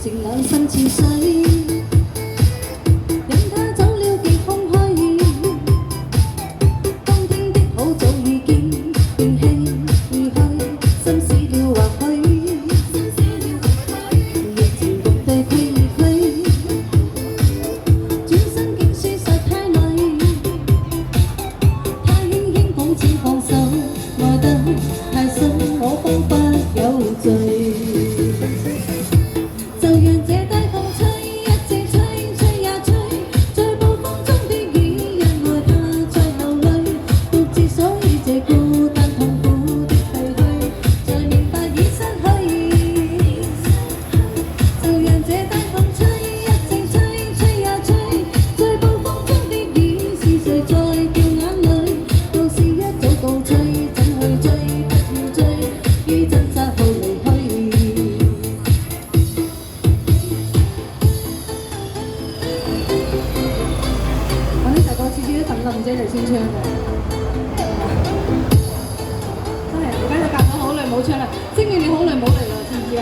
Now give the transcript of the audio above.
情兩心似水，任他走了極空虛。當天的好早已經變棄而去，心死了或許，疫情共對區而區，轉身竟輸實太累，他輕輕捧錢放手，愛得太深，我方不有罪。 就讓這低風吹，一直吹，吹呀吹，在暴風中的雨，因愛他在流淚，獨自數起這孤單痛苦的廢墟，才明白已失去。就讓這低風吹，一直吹，吹呀吹，在暴風中的雨，是誰在掉眼淚？到時一早告吹，怎去追？不要追，於真實後離去。 次次都等林姐嚟先唱嘅，真係而家就夾咗好耐冇唱啦，星月你好耐冇嚟啦，知唔知啊？